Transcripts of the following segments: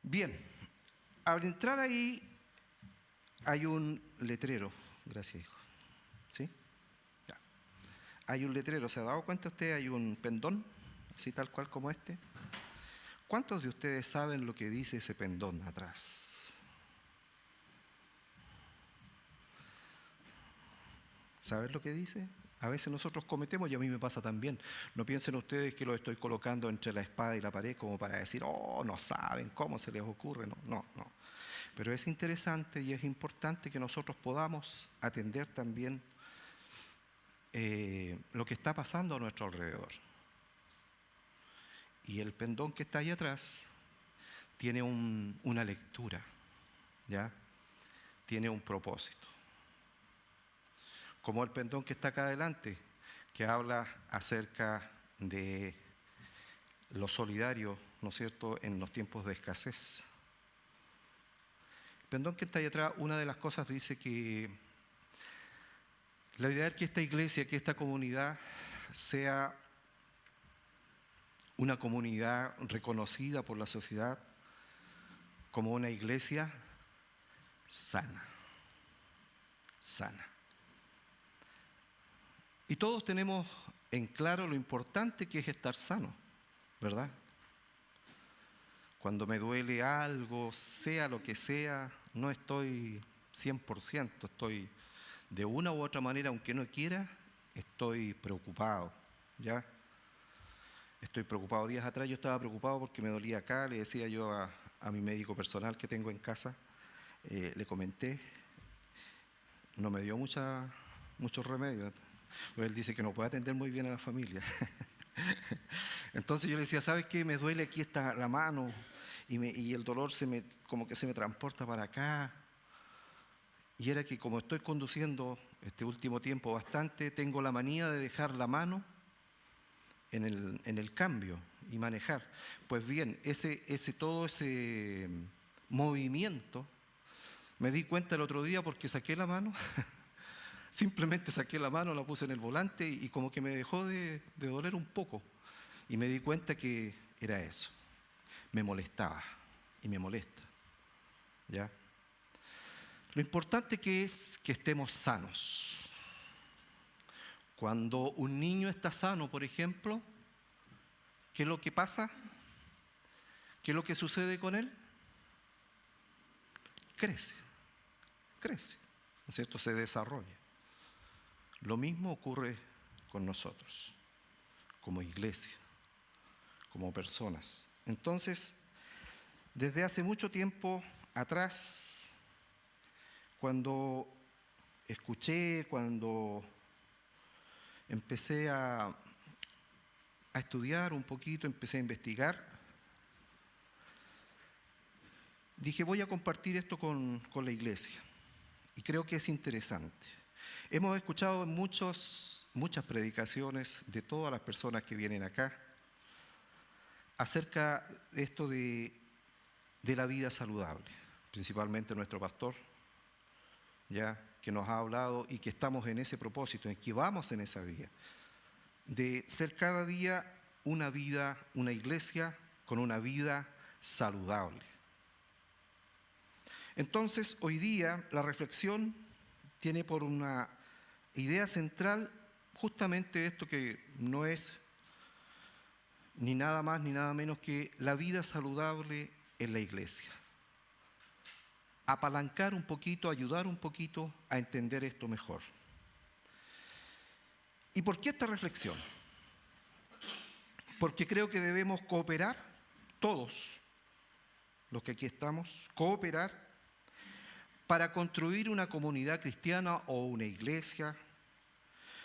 Bien, al entrar ahí hay un letrero. Gracias, hijo. ¿Sí? Ya. Hay un letrero. ¿Se ha dado cuenta usted? Hay un pendón, así tal cual como este. ¿Cuántos de ustedes saben lo que dice ese pendón atrás? ¿Saben lo que dice? A veces nosotros cometemos, y a mí me pasa también. No piensen ustedes que lo estoy colocando entre la espada y la pared como para decir, oh, no saben cómo se les ocurre. No, no, no. Pero es interesante y es importante que nosotros podamos atender también lo que está pasando a nuestro alrededor. Y el pendón que está ahí atrás tiene una lectura, ¿ya? Tiene un propósito. Como el pendón que está acá adelante, que habla acerca de lo solidario, ¿no es cierto?, en los tiempos de escasez. El pendón que está ahí atrás, una de las cosas dice que la idea es que esta iglesia, que esta comunidad sea una comunidad reconocida por la sociedad como una iglesia sana. Sana. Y todos tenemos en claro lo importante que es estar sano, ¿verdad? Cuando me duele algo, sea lo que sea, no estoy 100%, estoy de una u otra manera, aunque no quiera, estoy preocupado, ¿ya? Estoy preocupado. Días atrás yo estaba preocupado porque me dolía acá, le decía yo a mi médico personal que tengo en casa, le comenté, no me dio muchos remedios. Pues él dice que no puede atender muy bien a la familia. Entonces yo le decía, ¿sabes qué? Me duele aquí la mano y el dolor como que se me transporta para acá. Y era que como estoy conduciendo este último tiempo bastante, tengo la manía de dejar la mano en el cambio y manejar. Pues bien, todo ese movimiento, me di cuenta el otro día porque saqué la mano. Simplemente saqué la mano, la puse en el volante y como que me dejó de doler un poco. Y me di cuenta que era eso. Me molestaba y me molesta. ¿Ya? Lo importante que es que estemos sanos. Cuando un niño está sano, por ejemplo, ¿qué es lo que pasa? ¿Qué es lo que sucede con él? Crece, ¿no es cierto? Se desarrolla. Lo mismo ocurre con nosotros, como iglesia, como personas. Entonces, desde hace mucho tiempo atrás, cuando empecé a estudiar un poquito, empecé a investigar, dije, voy a compartir esto con la iglesia. Y creo que es interesante. Hemos escuchado muchas predicaciones de todas las personas que vienen acá acerca de esto de la vida saludable, principalmente nuestro pastor, ya que nos ha hablado y que estamos en ese propósito, en que vamos en esa vía, de ser cada día una iglesia con una vida saludable. Entonces, hoy día la reflexión tiene por una idea central justamente esto, que no es ni nada más ni nada menos que la vida saludable en la iglesia. Apalancar un poquito, ayudar un poquito a entender esto mejor. ¿Y por qué esta reflexión? Porque creo que debemos cooperar, todos los que aquí estamos, cooperar para construir una comunidad cristiana o una iglesia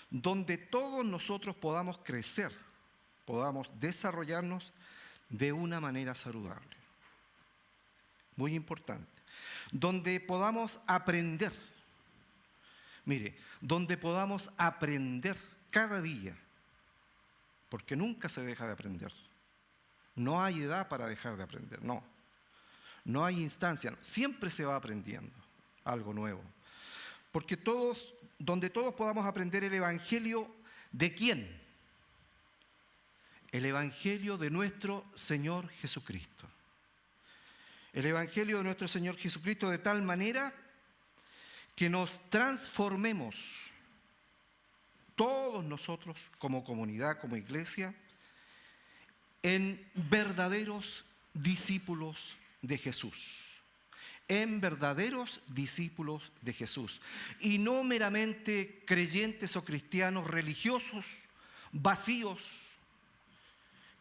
donde todos nosotros podamos crecer, podamos desarrollarnos de una manera saludable. Muy importante. Donde podamos aprender. Mire, donde podamos aprender cada día, porque nunca se deja de aprender. No hay edad para dejar de aprender, no. No hay instancia, siempre se va aprendiendo algo nuevo. Porque donde todos podamos aprender el evangelio, ¿de quién? El evangelio de nuestro Señor Jesucristo. el Evangelio de nuestro Señor Jesucristo de tal manera que nos transformemos todos nosotros como comunidad, como iglesia, en verdaderos discípulos de Jesús. En verdaderos discípulos de Jesús. Y no meramente creyentes o cristianos religiosos, vacíos,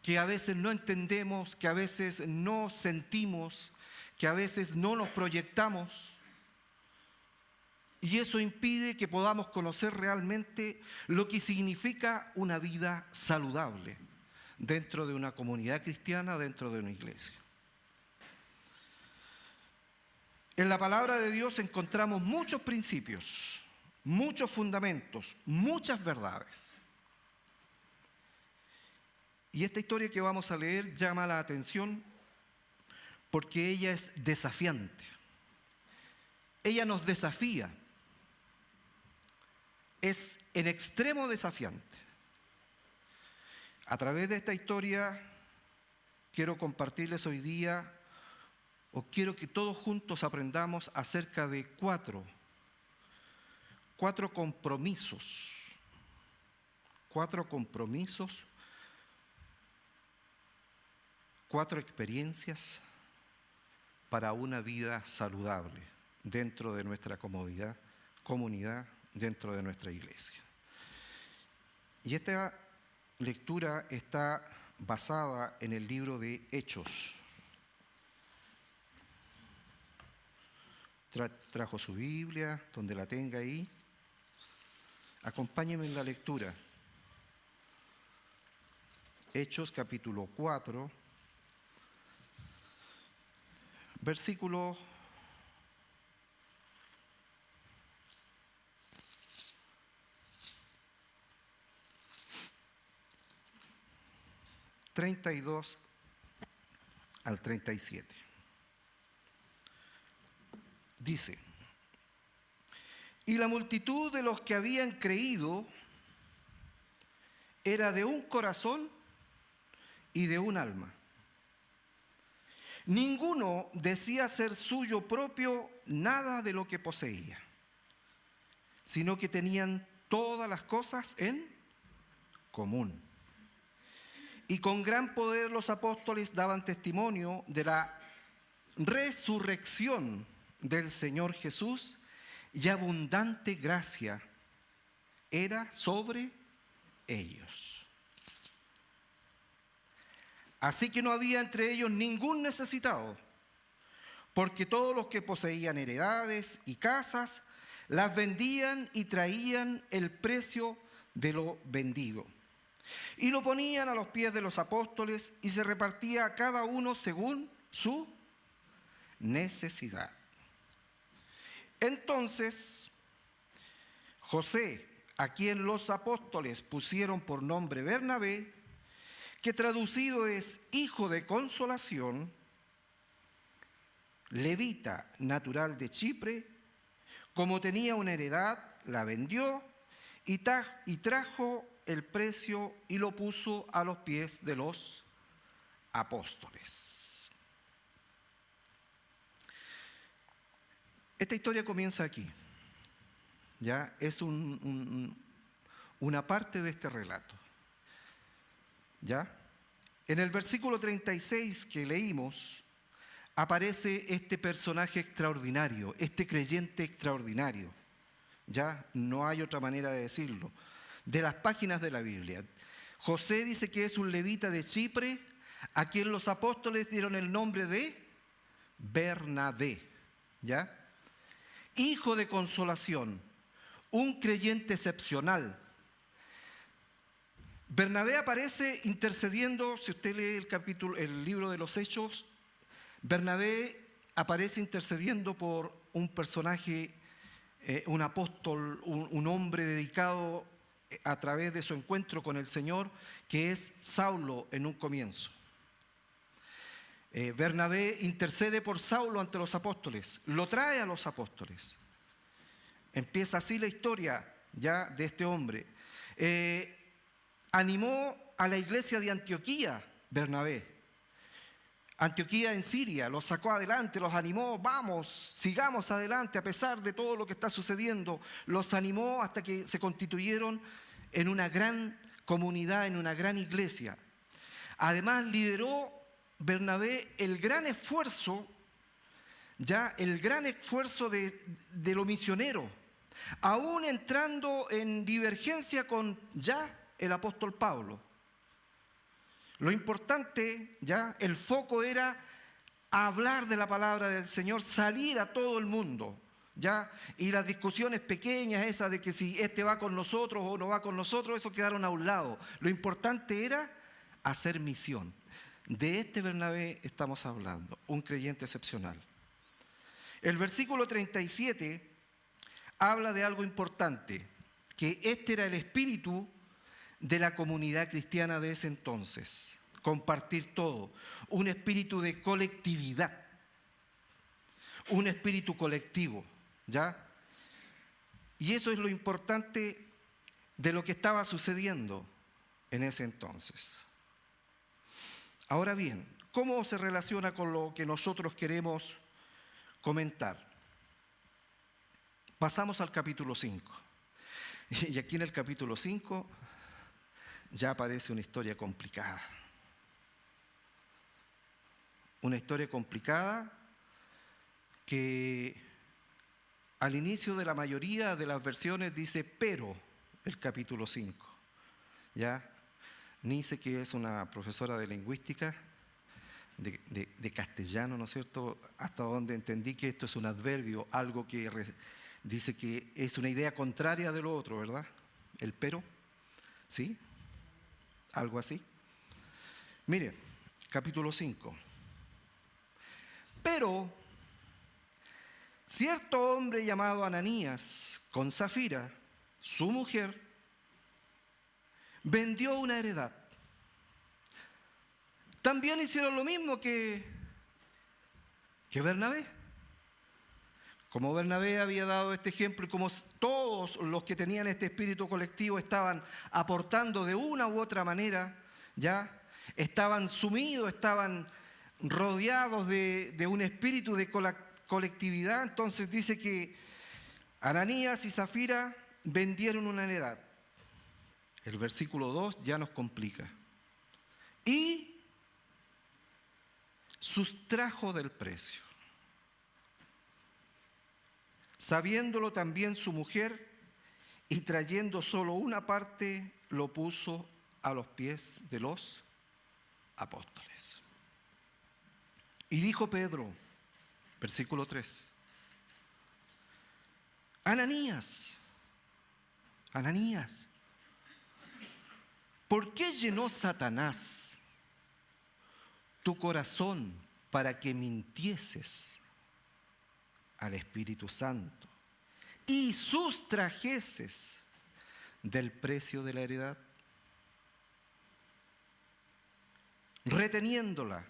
que a veces no entendemos, que a veces no sentimos, que a veces no nos proyectamos. Y eso impide que podamos conocer realmente lo que significa una vida saludable dentro de una comunidad cristiana, dentro de una iglesia. En la palabra de Dios encontramos muchos principios, muchos fundamentos, muchas verdades. Y esta historia que vamos a leer llama la atención porque ella es desafiante. Ella nos desafía. Es en extremo desafiante. A través de esta historia quiero compartirles hoy día, o quiero que todos juntos aprendamos acerca de cuatro compromisos. Cuatro compromisos, cuatro experiencias para una vida saludable dentro de nuestra comunidad, dentro de nuestra iglesia. Y esta lectura está basada en el libro de Hechos. Trajo su Biblia, donde la tenga ahí. Acompáñenme en la lectura. Hechos capítulo 4, versículo 32 al 37. Dice: y la multitud de los que habían creído era de un corazón y de un alma. Ninguno decía ser suyo propio nada de lo que poseía, sino que tenían todas las cosas en común. Y con gran poder los apóstoles daban testimonio de la resurrección del Señor Jesús, y abundante gracia era sobre ellos. Así que no había entre ellos ningún necesitado, porque todos los que poseían heredades y casas las vendían y traían el precio de lo vendido, y lo ponían a los pies de los apóstoles, y se repartía a cada uno según su necesidad. Entonces, José, a quien los apóstoles pusieron por nombre Bernabé, que traducido es hijo de consolación, levita natural de Chipre, como tenía una heredad, la vendió y trajo el precio y lo puso a los pies de los apóstoles. Esta historia comienza aquí. Ya es una parte de este relato. ¿Ya? En el versículo 36 que leímos, aparece este personaje extraordinario, este creyente extraordinario. Ya no hay otra manera de decirlo. De las páginas de la Biblia. José dice que es un levita de Chipre, a quien los apóstoles dieron el nombre de Bernabé. ¿Ya? Hijo de consolación, un creyente excepcional. Bernabé aparece intercediendo, si usted lee el libro de los Hechos, Bernabé aparece intercediendo por un personaje, un apóstol, un hombre dedicado a través de su encuentro con el Señor, que es Saulo en un comienzo. Bernabé intercede por Saulo ante los apóstoles, lo trae a los apóstoles. Empieza así la historia ya de este hombre. Animó a la iglesia de Antioquía, Bernabé. Antioquía en Siria, los sacó adelante, los animó, vamos, sigamos adelante a pesar de todo lo que está sucediendo. Los animó hasta que se constituyeron en una gran comunidad, en una gran iglesia. Además, lideró Bernabé el gran esfuerzo de lo misionero, aún entrando en divergencia con el apóstol Pablo. Lo importante, el foco era hablar de la palabra del Señor, salir a todo el mundo, y las discusiones pequeñas, esas de que si este va con nosotros o no va con nosotros, eso quedaron a un lado. Lo importante era hacer misión. De este Bernabé estamos hablando, un creyente excepcional. El versículo 37 habla de algo importante, que este era el espíritu de la comunidad cristiana de ese entonces. Compartir todo, un espíritu de colectividad, un espíritu colectivo, Y eso es lo importante de lo que estaba sucediendo en ese entonces. Ahora bien, ¿cómo se relaciona con lo que nosotros queremos comentar? Pasamos al capítulo 5. Y aquí en el capítulo 5 ya aparece una historia complicada. Una historia complicada que al inicio de la mayoría de las versiones dice pero el capítulo 5. Nice, que es una profesora de lingüística, de castellano, ¿no es cierto? Hasta donde entendí que esto es un adverbio, algo que dice que es una idea contraria de lo otro, ¿verdad? El pero, ¿sí? Algo así. Mire, capítulo 5. Pero cierto hombre llamado Ananías, con Zafira, su mujer, vendió una heredad. También hicieron lo mismo que Bernabé. Como Bernabé había dado este ejemplo y como todos los que tenían este espíritu colectivo estaban aportando de una u otra manera, estaban sumidos, estaban rodeados de un espíritu de colectividad. Entonces dice que Ananías y Zafira vendieron una heredad. El versículo 2 ya nos complica. Y sustrajo del precio. Sabiéndolo también su mujer, y trayendo solo una parte, lo puso a los pies de los apóstoles. Y dijo Pedro, versículo 3, Ananías, ¿por qué llenó Satanás tu corazón para que mintieses al Espíritu Santo y sustrajeses del precio de la heredad, reteniéndola?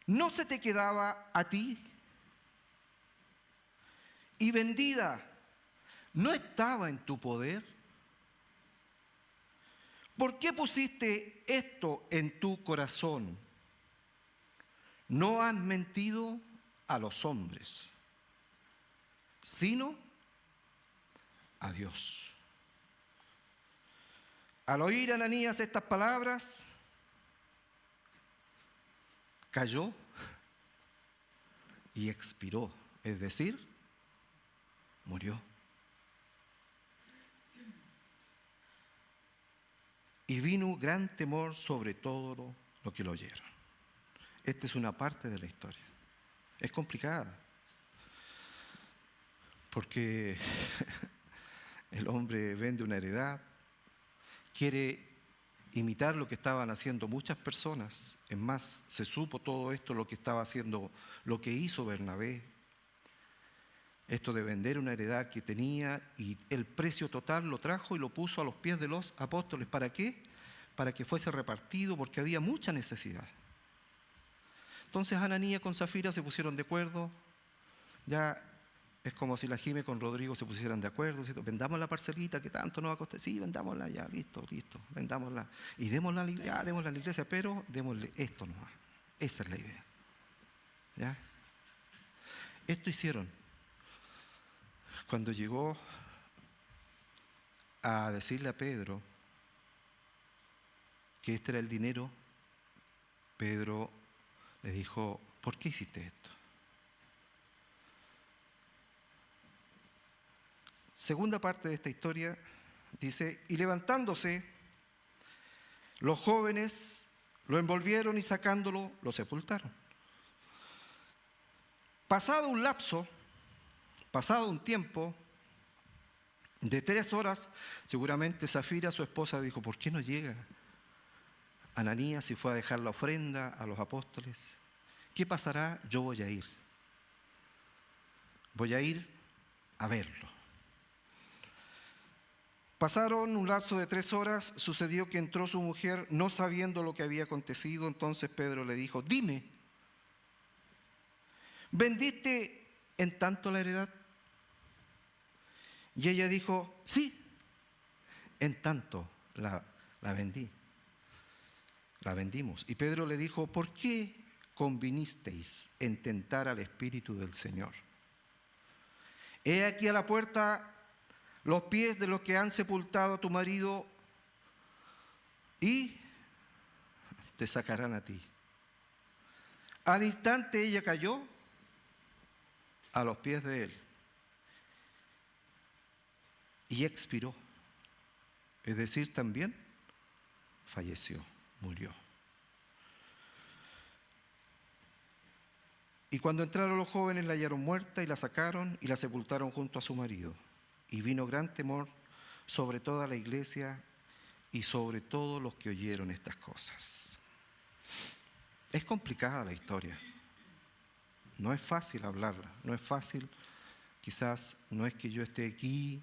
¿No se te quedaba a ti? Y vendida, ¿no estaba en tu poder? ¿Por qué pusiste esto en tu corazón? No has mentido a los hombres, sino a Dios. Al oír Ananías estas palabras, cayó y expiró, es decir, murió. Y vino gran temor sobre todo lo que lo oyeron. Esta es una parte de la historia. Es complicada, porque el hombre vende una heredad, quiere imitar lo que estaban haciendo muchas personas. Es más, se supo todo esto, lo que estaba haciendo, lo que hizo Bernabé. Esto de vender una heredad que tenía y el precio total lo trajo y lo puso a los pies de los apóstoles. ¿Para qué? Para que fuese repartido, porque había mucha necesidad. Entonces Ananías con Zafira se pusieron de acuerdo. Ya es como si la Jime con Rodrigo se pusieran de acuerdo, ¿cierto? Vendamos la parcelita que tanto nos va a costar. Sí, vendámosla ya, listo, vendámosla. Y démosla a la iglesia, pero démosle esto nomás. Esa es la idea. ¿Ya? Esto hicieron. Cuando llegó a decirle a Pedro que este era el dinero, Pedro le dijo, ¿por qué hiciste esto? Segunda parte de esta historia dice, y levantándose, los jóvenes lo envolvieron y sacándolo, lo sepultaron. Pasado un tiempo de 3 horas, seguramente Zafira, su esposa, dijo, ¿por qué no llega Ananías si fue a dejar la ofrenda a los apóstoles? ¿Qué pasará? Yo voy a ir. Voy a ir a verlo. Pasaron un lapso de 3 horas, sucedió que entró su mujer no sabiendo lo que había acontecido, entonces Pedro le dijo, dime, ¿vendiste en tanto la heredad? Y ella dijo, sí, en tanto la vendí. La vendimos. Y Pedro le dijo, ¿por qué convinisteis en tentar al Espíritu del Señor? He aquí a la puerta los pies de los que han sepultado a tu marido y te sacarán a ti. Al instante ella cayó a los pies de él y expiró. Es decir, también falleció, murió. Y cuando entraron los jóvenes la hallaron muerta y la sacaron y la sepultaron junto a su marido. Y vino gran temor sobre toda la iglesia y sobre todos los que oyeron estas cosas. Es complicada la historia. No es fácil hablarla, no es fácil. Quizás no es que yo esté aquí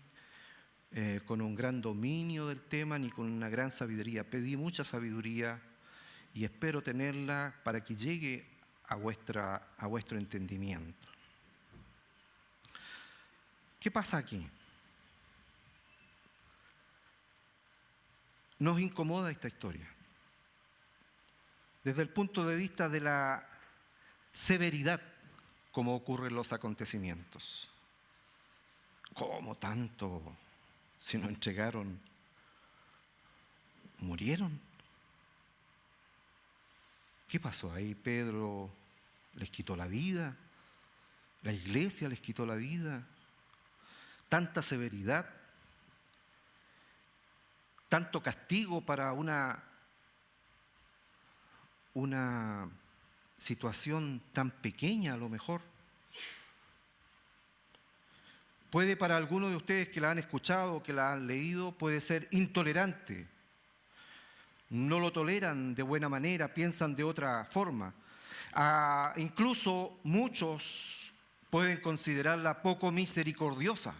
con un gran dominio del tema ni con una gran sabiduría. Pedí mucha sabiduría y espero tenerla para que llegue a vuestro entendimiento. ¿Qué pasa aquí? Nos incomoda esta historia desde el punto de vista de la severidad como ocurren los acontecimientos. ¿Cómo tanto? Si no entregaron, murieron. ¿Qué pasó ahí? Pedro les quitó la vida, la iglesia les quitó la vida. Tanta severidad, tanto castigo para una situación tan pequeña a lo mejor. Puede para algunos de ustedes que la han escuchado, que la han leído, puede ser intolerante. No lo toleran de buena manera, piensan de otra forma. Incluso muchos pueden considerarla poco misericordiosa.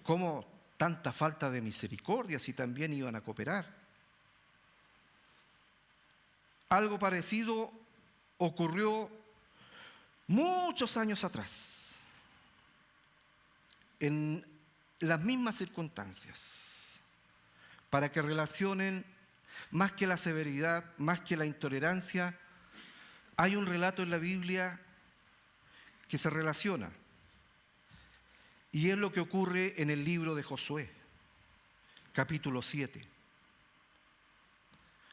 ¿Cómo tanta falta de misericordia si también iban a cooperar? Algo parecido ocurrió muchos años atrás, en las mismas circunstancias, para que relacionen más que la severidad, más que la intolerancia. Hay un relato en la Biblia que se relaciona, y es lo que ocurre en el libro de Josué, capítulo 7.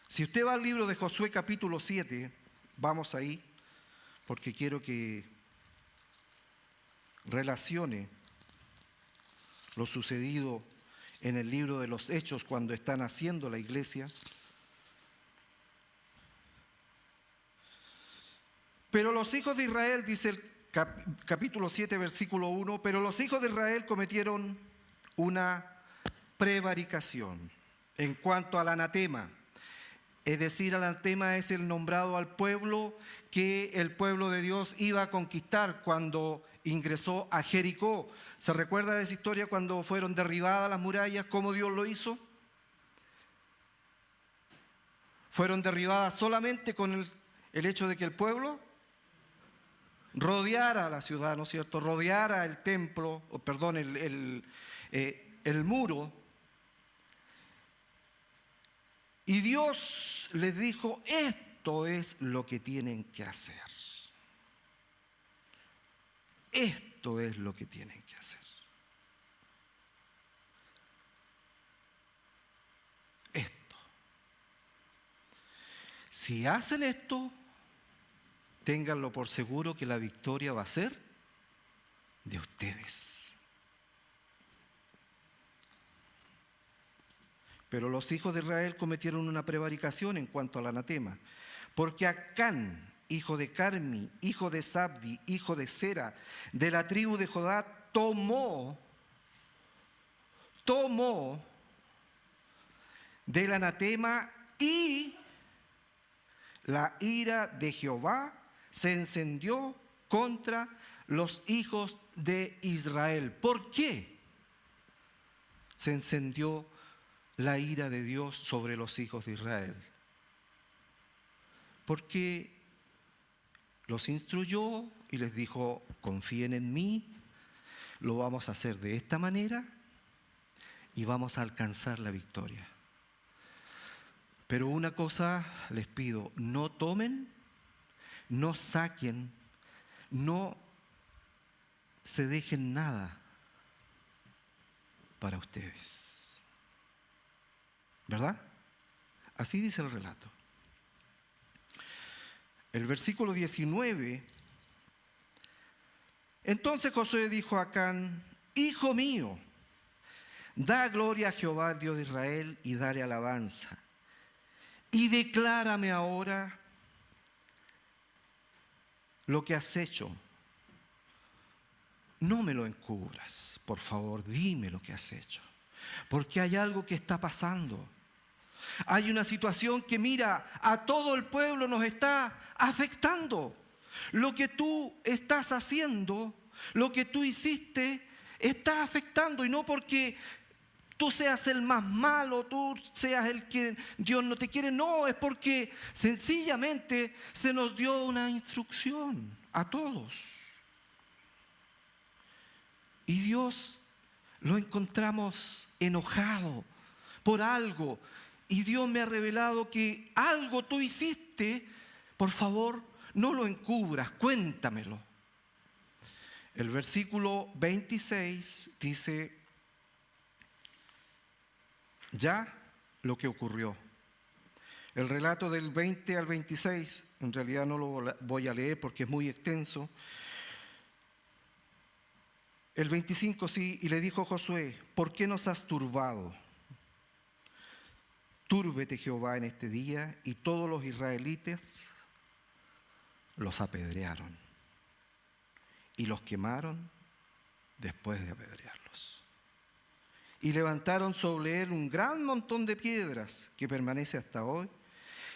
Si usted va al libro de Josué, capítulo 7, vamos ahí, porque quiero que relacione lo sucedido en el libro de los Hechos cuando están haciendo la iglesia. Pero los hijos de Israel, dice el capítulo 7, versículo 1, pero los hijos de Israel cometieron una prevaricación en cuanto al anatema. Es decir, el anatema es el nombrado al pueblo que el pueblo de Dios iba a conquistar cuando ingresó a Jericó. ¿Se recuerda de esa historia cuando fueron derribadas las murallas? ¿Cómo Dios lo hizo? Fueron derribadas solamente con el hecho de que el pueblo rodeara la ciudad, ¿no es cierto? Rodeara el templo, el muro. Y Dios les dijo, esto es lo que tienen que hacer. Esto es lo que tienen que hacer. Esto. Si hacen esto, ténganlo por seguro que la victoria va a ser de ustedes. Pero los hijos de Israel cometieron una prevaricación en cuanto al anatema, porque Acán, hijo de Carmi, hijo de Sabdi, hijo de Sera, de la tribu de Judá, tomó del anatema, y la ira de Jehová se encendió contra los hijos de Israel. ¿Por qué se encendió la ira de Dios sobre los hijos de Israel? Porque los instruyó y les dijo: confíen en mí, lo vamos a hacer de esta manera y vamos a alcanzar la victoria. Pero una cosa les pido: no tomen, no saquen, no se dejen nada para ustedes. ¿Verdad? Así dice el relato. El versículo 19. Entonces Josué dijo a Acán: hijo mío, da gloria a Jehová, Dios de Israel, y dale alabanza. Y declárame ahora lo que has hecho. No me lo encubras, por favor, dime lo que has hecho. Porque hay algo que está pasando. Hay una situación que, mira, a todo el pueblo nos está afectando. Lo que tú estás haciendo, lo que tú hiciste, está afectando. Y no porque tú seas el más malo, tú seas el que Dios no te quiere. No, es porque sencillamente se nos dio una instrucción a todos. Y Dios lo encontramos enojado por algo. Y Dios me ha revelado que algo tú hiciste. Por favor, no lo encubras, cuéntamelo. El versículo 26 dice ya lo que ocurrió. El relato del 20 al 26, en realidad no lo voy a leer porque es muy extenso. El 25 sí, y le dijo Josué: ¿por qué nos has turbado? Túrbete Jehová en este día. Y todos los israelitas los apedrearon y los quemaron después de apedrearlos. Y levantaron sobre él un gran montón de piedras que permanece hasta hoy.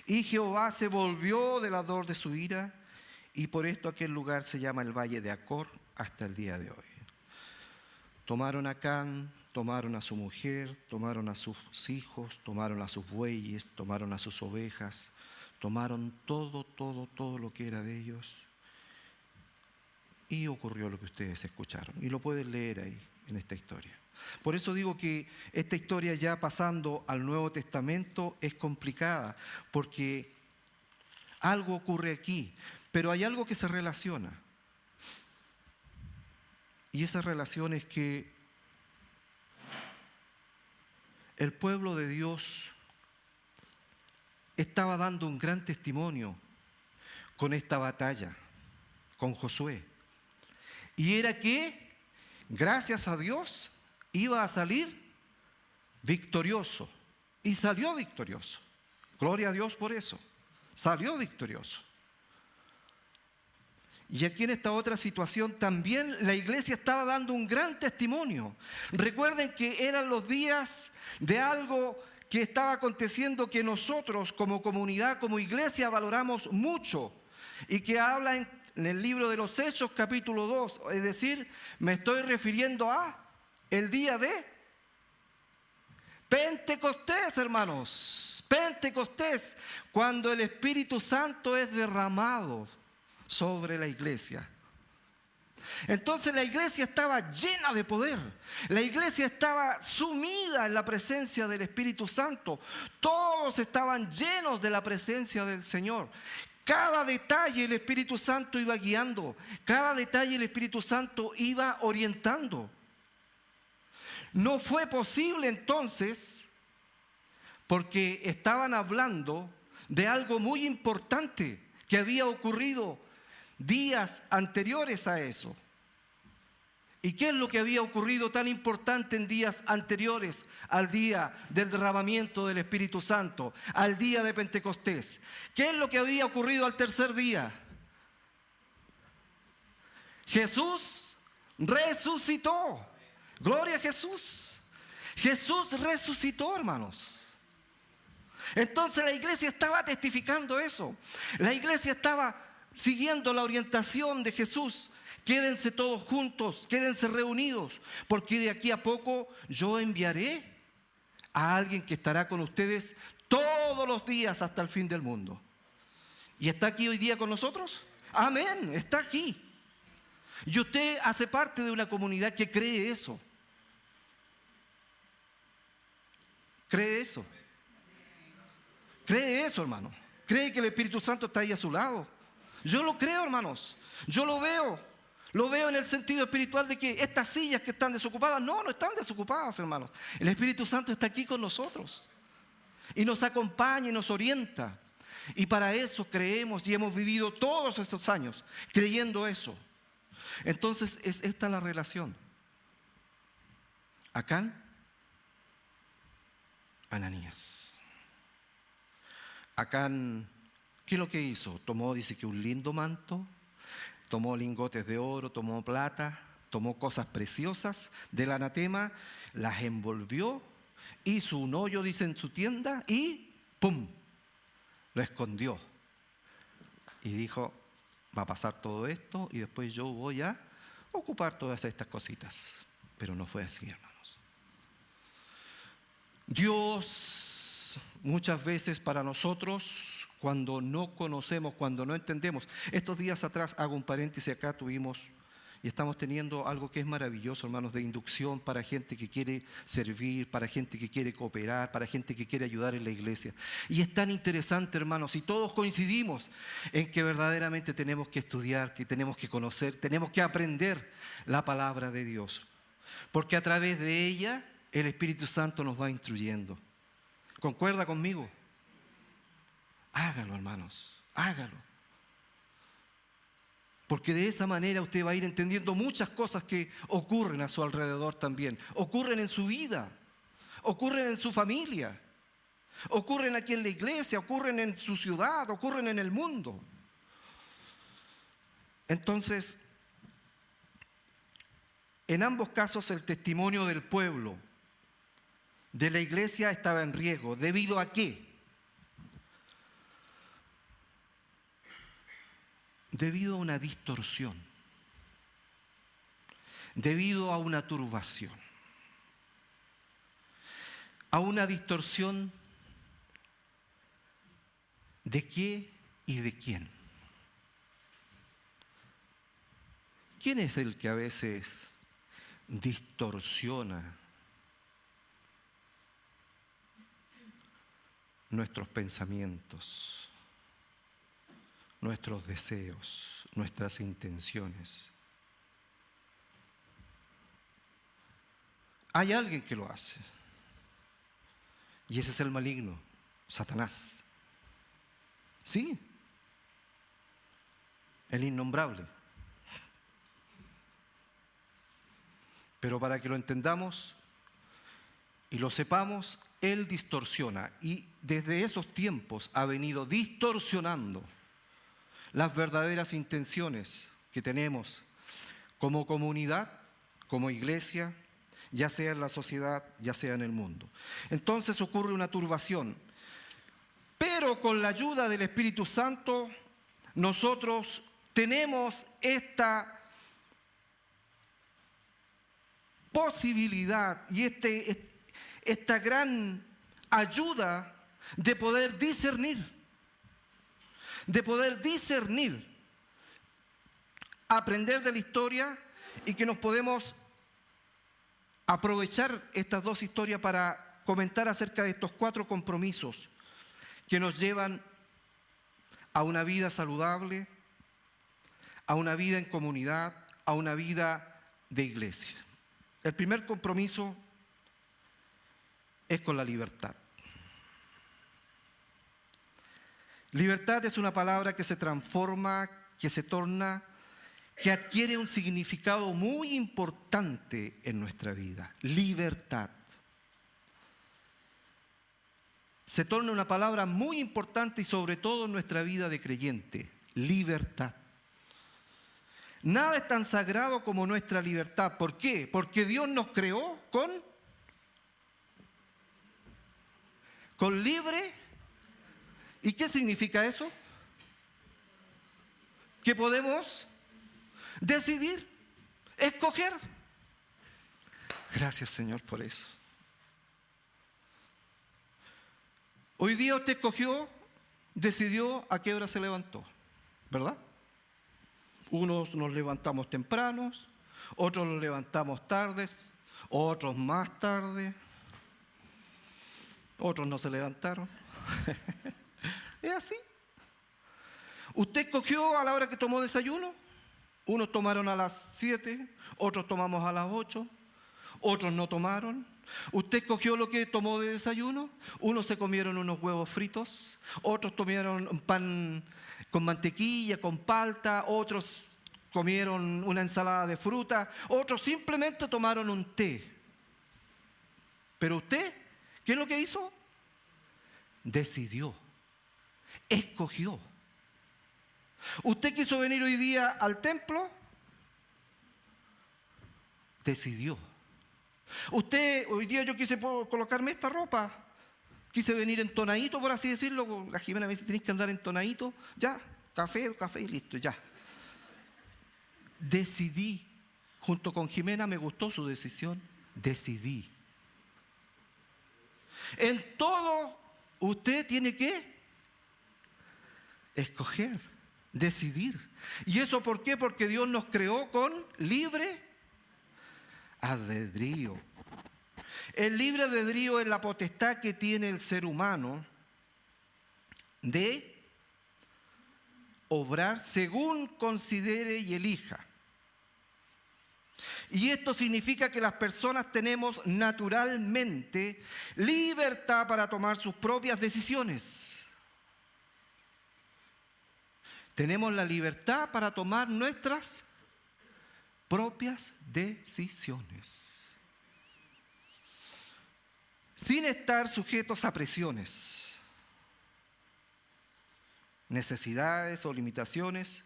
Y Jehová se volvió del ardor de su ira, y por esto aquel lugar se llama el Valle de Acor hasta el día de hoy. Tomaron a Acán, tomaron a su mujer, tomaron a sus hijos, tomaron a sus bueyes, tomaron a sus ovejas, tomaron todo lo que era de ellos. Y ocurrió lo que ustedes escucharon. Y lo pueden leer ahí, en esta historia. Por eso digo que esta historia, ya pasando al Nuevo Testamento, es complicada, porque algo ocurre aquí, pero hay algo que se relaciona. Y esa relación es que el pueblo de Dios estaba dando un gran testimonio con esta batalla, con Josué. Y era que, gracias a Dios, iba a salir victorioso. Y salió victorioso. Gloria a Dios por eso. Salió victorioso. Y aquí en esta otra situación también la iglesia estaba dando un gran testimonio. Recuerden que eran los días de algo que estaba aconteciendo que nosotros como comunidad, como iglesia, valoramos mucho. Y que habla en el libro de los Hechos, capítulo 2. Es decir, me estoy refiriendo a el día de Pentecostés, hermanos. Pentecostés, cuando el Espíritu Santo es derramado sobre la iglesia. Entonces la iglesia estaba llena de poder. La iglesia estaba sumida en la presencia del Espíritu Santo. Todos estaban llenos de la presencia del Señor. Cada detalle el Espíritu Santo iba guiando. Cada detalle el Espíritu Santo iba orientando. No fue posible entonces, porque estaban hablando de algo muy importante que había ocurrido días anteriores a eso. ¿Y qué es lo que había ocurrido tan importante en días anteriores al día del derramamiento del Espíritu Santo, al día de Pentecostés? ¿Qué es lo que había ocurrido al tercer día? Jesús resucitó. Gloria a Jesús. Jesús resucitó, hermanos. Entonces la iglesia estaba testificando eso. La iglesia estaba siguiendo la orientación de Jesús. Quédense todos juntos, quédense reunidos, porque de aquí a poco yo enviaré a alguien que estará con ustedes todos los días hasta el fin del mundo. ¿Y está aquí hoy día con nosotros? Amén, está aquí. Y usted hace parte de una comunidad que cree eso. ¿Cree eso? ¿Cree eso, hermano? ¿Cree que el Espíritu Santo está ahí a su lado? Yo lo creo, hermanos. Yo lo veo. Lo veo en el sentido espiritual de que estas sillas que están desocupadas, no están desocupadas, hermanos. El Espíritu Santo está aquí con nosotros. Y nos acompaña y nos orienta. Y para eso creemos y hemos vivido todos estos años creyendo eso. Entonces es esta la relación. Acán, Ananías. Acán, ¿qué es lo que hizo? Tomó, dice que un lindo manto. Tomó lingotes de oro, tomó plata, tomó cosas preciosas del anatema, las envolvió, hizo un hoyo, dice, en su tienda y ¡pum! Lo escondió. Y dijo, va a pasar todo esto y después yo voy a ocupar todas estas cositas. Pero no fue así, hermanos. Dios muchas veces para nosotros, cuando no conocemos, cuando no entendemos. Estos días atrás, hago un paréntesis acá, tuvimos y estamos teniendo algo que es maravilloso, hermanos, de inducción para gente que quiere servir, para gente que quiere cooperar, para gente que quiere ayudar en la iglesia. Y es tan interesante, hermanos, y todos coincidimos en que verdaderamente tenemos que estudiar, que tenemos que conocer, tenemos que aprender la palabra de Dios. Porque a través de ella, el Espíritu Santo nos va instruyendo. ¿Concuerda conmigo? Hágalo, hermanos, hágalo. Porque de esa manera usted va a ir entendiendo muchas cosas que ocurren a su alrededor también. Ocurren en su vida, ocurren en su familia, ocurren aquí en la iglesia, ocurren en su ciudad, ocurren en el mundo. Entonces, en ambos casos el testimonio del pueblo, de la iglesia, estaba en riesgo. ¿Debido a qué? Debido a una distorsión, debido a una turbación, a una distorsión de qué y de quién. ¿Quién es el que a veces distorsiona nuestros pensamientos, nuestros deseos, nuestras intenciones? Hay alguien que lo hace. Y ese es el maligno, Satanás. Sí, el innombrable. Pero para que lo entendamos y lo sepamos, él distorsiona. Y desde esos tiempos ha venido distorsionando las verdaderas intenciones que tenemos como comunidad, como iglesia, ya sea en la sociedad, ya sea en el mundo. Entonces ocurre una turbación. Pero con la ayuda del Espíritu Santo, nosotros tenemos esta posibilidad y esta gran ayuda de poder discernir aprender de la historia y que nos podemos aprovechar estas dos historias para comentar acerca de estos 4 compromisos que nos llevan a una vida saludable, a una vida en comunidad, a una vida de iglesia. El primer compromiso es con la libertad. Libertad es una palabra que se transforma, que se torna, que adquiere un significado muy importante en nuestra vida. Libertad. Se torna una palabra muy importante y sobre todo en nuestra vida de creyente. Libertad. Nada es tan sagrado como nuestra libertad. ¿Por qué? Porque Dios nos creó con libre. ¿Y qué significa eso? Que podemos decidir, escoger. Gracias, Señor, por eso. Hoy día usted escogió, decidió a qué hora se levantó, ¿verdad? Unos nos levantamos tempranos, otros nos levantamos tardes, otros más tarde, otros no se levantaron. Es así. Usted escogió a la hora que tomó desayuno. Unos tomaron a las 7, otros tomamos a las 8, otros no tomaron. Usted escogió lo que tomó de desayuno. Unos se comieron unos huevos fritos, otros comieron pan con mantequilla, con palta, otros comieron una ensalada de fruta, otros simplemente tomaron un té. Pero usted, ¿qué es lo que hizo? Decidió, escogió. ¿Usted quiso venir hoy día al templo? Decidió. Usted, hoy día yo quise colocarme esta ropa, quise venir entonadito, por así decirlo. La Jimena me dice, tenés que andar entonadito. Ya, café y listo, ya. Decidí, junto con Jimena, me gustó su decisión, decidí. En todo, usted tiene que escoger, decidir. ¿Y eso por qué? Porque Dios nos creó con libre albedrío. El libre albedrío es la potestad que tiene el ser humano de obrar según considere y elija. Y esto significa que las personas tenemos naturalmente libertad para tomar sus propias decisiones. Tenemos la libertad para tomar nuestras propias decisiones, sin estar sujetos a presiones, necesidades o limitaciones.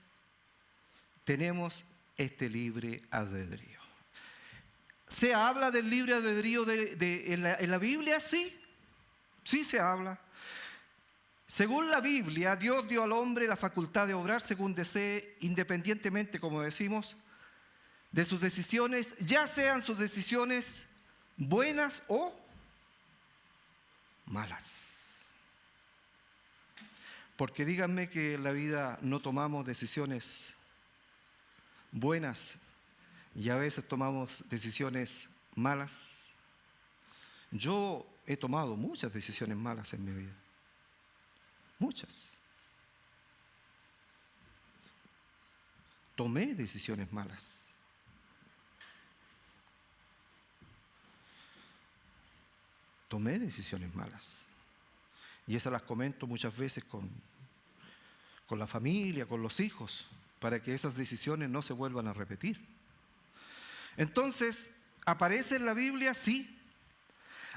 Tenemos este libre albedrío. ¿Se habla del libre albedrío en la Biblia? Sí, sí se habla. Según la Biblia, Dios dio al hombre la facultad de obrar según desee, independientemente, como decimos, de sus decisiones, ya sean sus decisiones buenas o malas. Porque díganme que en la vida no tomamos decisiones buenas y a veces tomamos decisiones malas. Yo he tomado muchas decisiones malas en mi vida. Muchas. Tomé decisiones malas. Tomé decisiones malas. Y esas las comento muchas veces con la familia, con los hijos, para que esas decisiones no se vuelvan a repetir. Entonces, ¿aparece en la Biblia? Sí.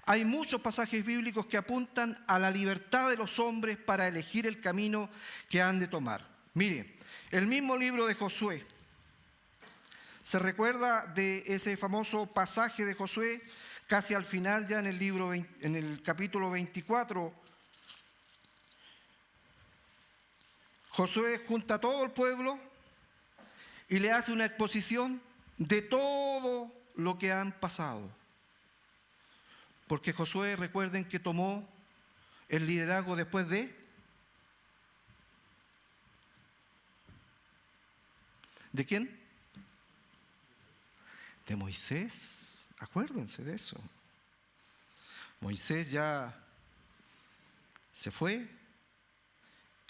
Hay muchos pasajes bíblicos que apuntan a la libertad de los hombres para elegir el camino que han de tomar. Mire, el mismo libro de Josué. ¿Se recuerda de ese famoso pasaje de Josué? Casi al final, ya en el capítulo 24, Josué junta a todo el pueblo y le hace una exposición de todo lo que han pasado. Porque Josué, recuerden que tomó el liderazgo después de ¿De quién? De Moisés. Acuérdense de eso. Moisés ya se fue.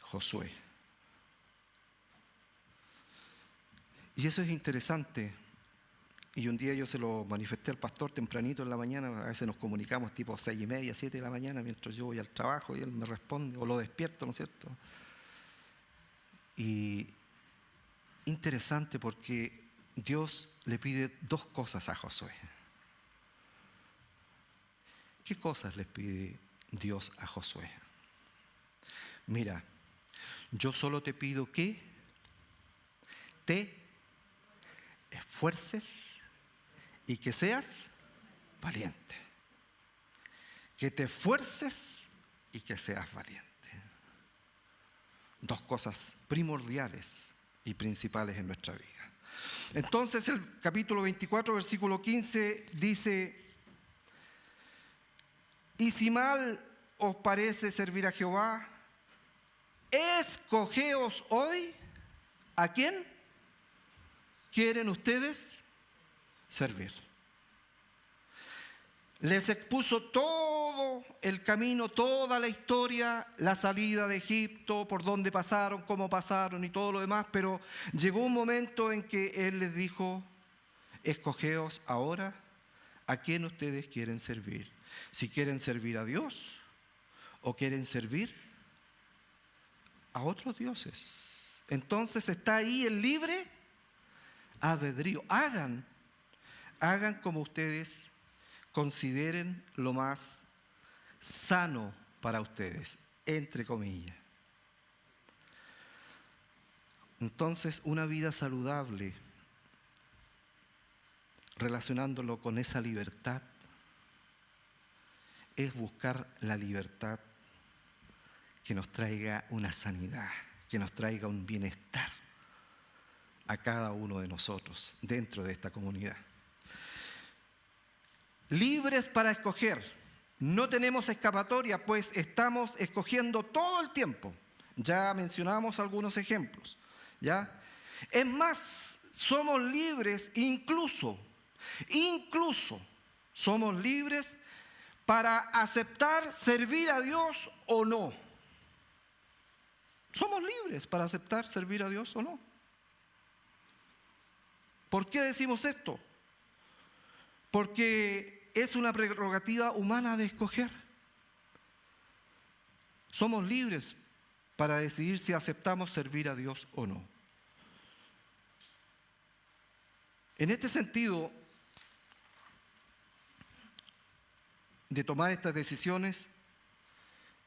Josué. Y eso es interesante. Y un día yo se lo manifesté al pastor tempranito en la mañana. A veces nos comunicamos tipo 6:30, 7 de la mañana, mientras yo voy al trabajo y él me responde, o lo despierto, ¿no es cierto? Y interesante porque Dios le pide 2 cosas a Josué. ¿Qué cosas le pide Dios a Josué? Mira, yo solo te pido que te esfuerces y que seas valiente. Que te esfuerces y que seas valiente. 2 cosas primordiales y principales en nuestra vida. Entonces el capítulo 24, versículo 15 dice: y si mal os parece servir a Jehová, escogeos hoy a quién quieren ustedes servir. Les expuso todo el camino, toda la historia, la salida de Egipto, por dónde pasaron, cómo pasaron y todo lo demás, pero llegó un momento en que Él les dijo: escogeos ahora a quién ustedes quieren servir. Si quieren servir a Dios o quieren servir a otros dioses. Entonces está ahí el libre albedrío. Hagan como ustedes consideren lo más sano para ustedes, entre comillas. Entonces, una vida saludable, relacionándolo con esa libertad, es buscar la libertad que nos traiga una sanidad, que nos traiga un bienestar a cada uno de nosotros dentro de esta comunidad. Libres para escoger. No tenemos escapatoria, pues estamos escogiendo todo el tiempo. Ya mencionamos algunos ejemplos, ¿ya? Es más, somos libres incluso somos libres para aceptar servir a Dios o no. Somos libres para aceptar servir a Dios o no. ¿Por qué decimos esto? Porque es una prerrogativa humana de escoger. Somos libres para decidir si aceptamos servir a Dios o no. En este sentido de tomar estas decisiones,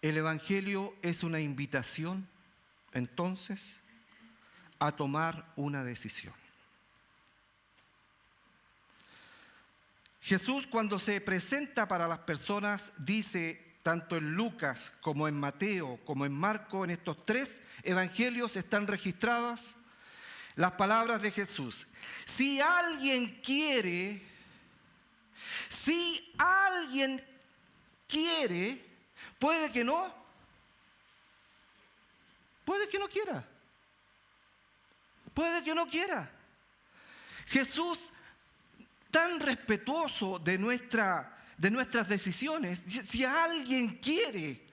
el Evangelio es una invitación, entonces, a tomar una decisión. Jesús, cuando se presenta para las personas, dice, tanto en Lucas como en Mateo, como en Marco, en estos 3 evangelios están registradas las palabras de Jesús. Si alguien quiere, puede que no quiera. Puede que no quiera. Jesús, tan respetuoso de nuestras decisiones, dice, si alguien quiere.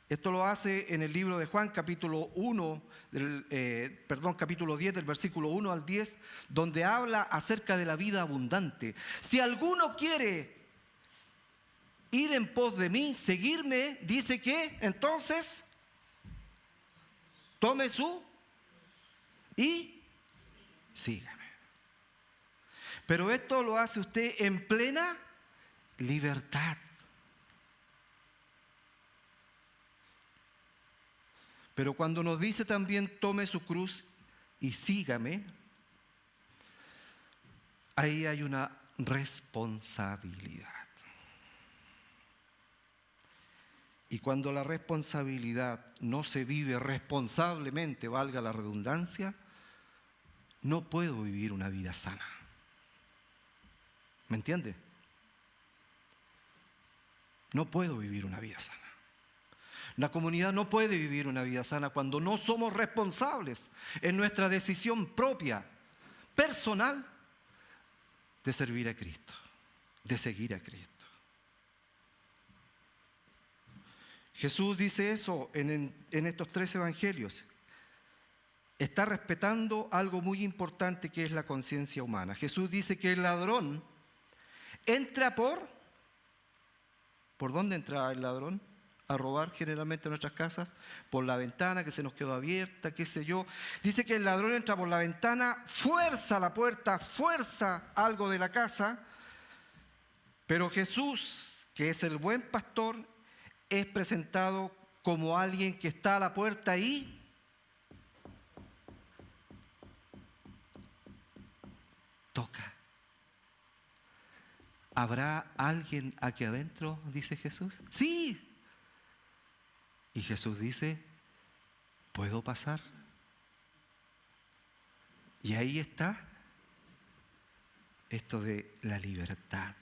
Esto lo hace en el libro de Juan, capítulo 10, del versículo 1 al 10, donde habla acerca de la vida abundante. Si alguno quiere ir en pos de mí, seguirme, dice que entonces tome su y sígame. Pero esto lo hace usted en plena libertad. Pero cuando nos dice también tome su cruz y sígame, ahí hay una responsabilidad. Y cuando la responsabilidad no se vive responsablemente, valga la redundancia, no puedo vivir una vida sana. ¿Me entiende? No puedo vivir una vida sana. La comunidad no puede vivir una vida sana cuando no somos responsables en nuestra decisión propia, personal, de servir a Cristo, de seguir a Cristo. Jesús dice eso en estos 3 evangelios. Está respetando algo muy importante que es la conciencia humana. Jesús dice que el ladrón entra ¿por dónde entra el ladrón? A robar generalmente en nuestras casas, por la ventana que se nos quedó abierta, qué sé yo. Dice que el ladrón entra por la ventana, fuerza la puerta, fuerza algo de la casa, pero Jesús, que es el buen pastor, es presentado como alguien que está a la puerta y toca. ¿Habrá alguien aquí adentro? Dice Jesús. Sí. Y Jesús dice, ¿puedo pasar? Y ahí está esto de la libertad,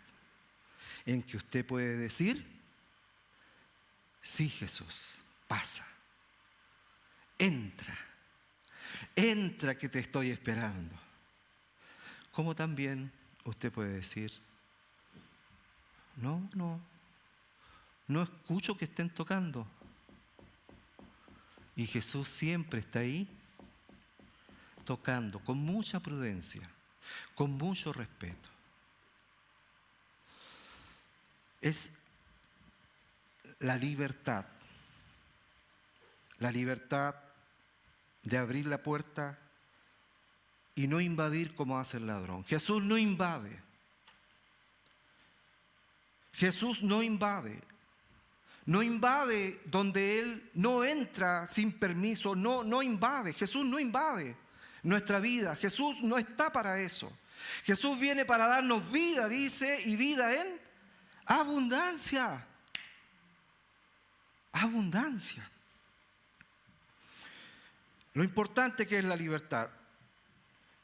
en que usted puede decir, sí, Jesús, pasa, entra que te estoy esperando. Como también usted puede decir, no escucho que estén tocando. Y Jesús siempre está ahí, tocando, con mucha prudencia, con mucho respeto. Es la libertad de abrir la puerta y no invadir como hace el ladrón. Jesús no invade. Jesús no invade. No invade donde Él no entra sin permiso, no invade. Jesús no invade nuestra vida. Jesús no está para eso. Jesús viene para darnos vida, dice, y vida en abundancia. Abundancia. Lo importante que es la libertad.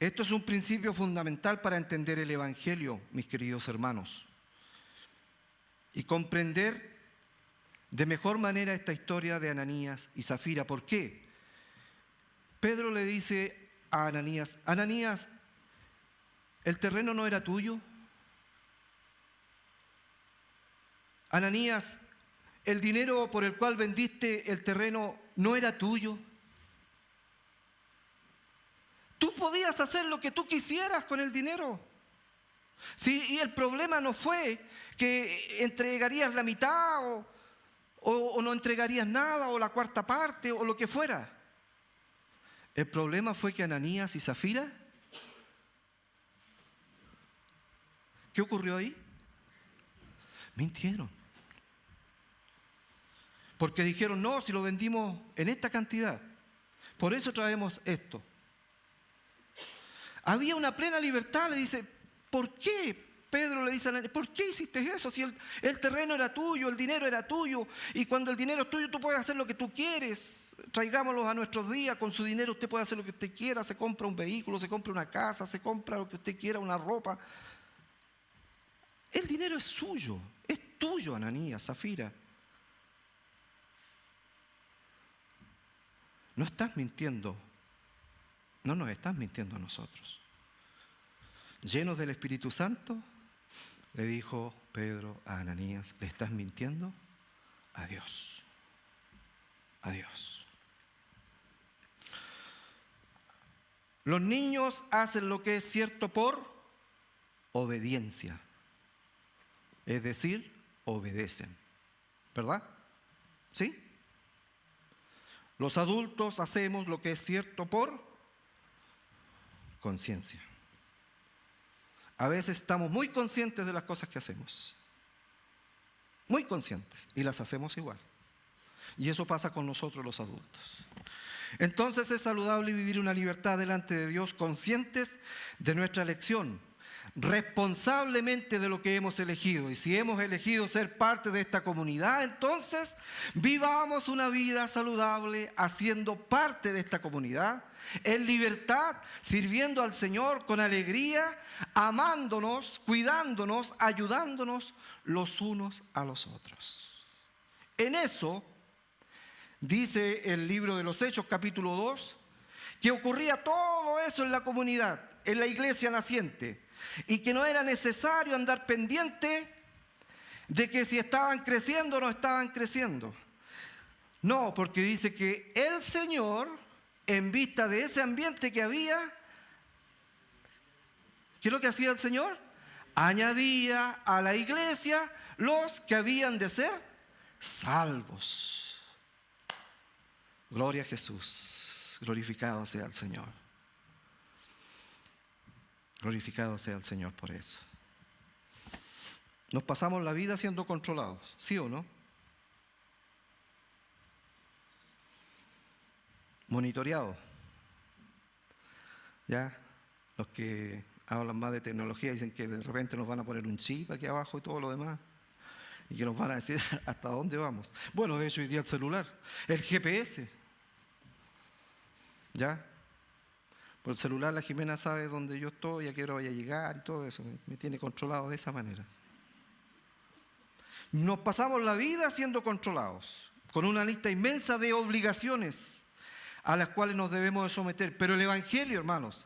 Esto es un principio fundamental para entender el Evangelio, mis queridos hermanos, y comprender de mejor manera esta historia de Ananías y Zafira. ¿Por qué? Pedro le dice a Ananías, Ananías, ¿el terreno no era tuyo? Ananías, ¿el dinero por el cual vendiste el terreno no era tuyo? Tú podías hacer lo que tú quisieras con el dinero. Sí, y el problema no fue que entregarías la mitad o no entregarías nada, o la cuarta parte, o lo que fuera. El problema fue que Ananías y Zafira, ¿qué ocurrió ahí? Mintieron. Porque dijeron, no, si lo vendimos en esta cantidad, por eso traemos esto. Había una plena libertad, le dice, ¿por qué? Pedro le dice a Ananías, ¿por qué hiciste eso? Si el terreno era tuyo, el dinero era tuyo, y cuando el dinero es tuyo tú puedes hacer lo que tú quieres. Traigámoslos a nuestros días, con su dinero usted puede hacer lo que usted quiera, se compra un vehículo, se compra una casa, se compra lo que usted quiera, una ropa. El dinero es suyo, es tuyo, Ananías, Zafira. No estás mintiendo, no nos estás mintiendo a nosotros. Llenos del Espíritu Santo, le dijo Pedro a Ananías, ¿le estás mintiendo? A Dios. A Dios. Los niños hacen lo que es cierto por obediencia. Es decir, obedecen. ¿Verdad? ¿Sí? Los adultos hacemos lo que es cierto por conciencia. A veces estamos muy conscientes de las cosas que hacemos. Muy conscientes. Y las hacemos igual. Y eso pasa con nosotros los adultos. Entonces es saludable vivir una libertad delante de Dios, conscientes de nuestra elección, responsablemente de lo que hemos elegido. Y si hemos elegido ser parte de esta comunidad, entonces vivamos una vida saludable haciendo parte de esta comunidad, en libertad, sirviendo al Señor con alegría, amándonos, cuidándonos, ayudándonos los unos a los otros. En eso Dice el libro de los Hechos, capítulo 2, que ocurría todo eso en la comunidad, en la iglesia naciente, y que no era necesario andar pendiente de que si estaban creciendo o no estaban creciendo. No, porque dice que el Señor, en vista de ese ambiente que había, ¿qué es lo que hacía el Señor? Añadía a la iglesia los que habían de ser salvos. Gloria a Jesús, glorificado sea el Señor. Glorificado sea el Señor por eso. Nos pasamos la vida siendo controlados, ¿sí o no? Monitoreados. ¿Ya? Los que hablan más de tecnología dicen que de repente nos van a poner un chip aquí abajo y todo lo demás. Y que nos van a decir hasta dónde vamos. Bueno, de hecho hoy día el celular, el GPS. ¿Ya? Por el celular la Jimena sabe dónde yo estoy, a qué hora voy a llegar y todo eso. Me tiene controlado de esa manera. Nos pasamos la vida siendo controlados, con una lista inmensa de obligaciones a las cuales nos debemos de someter. Pero el Evangelio, hermanos,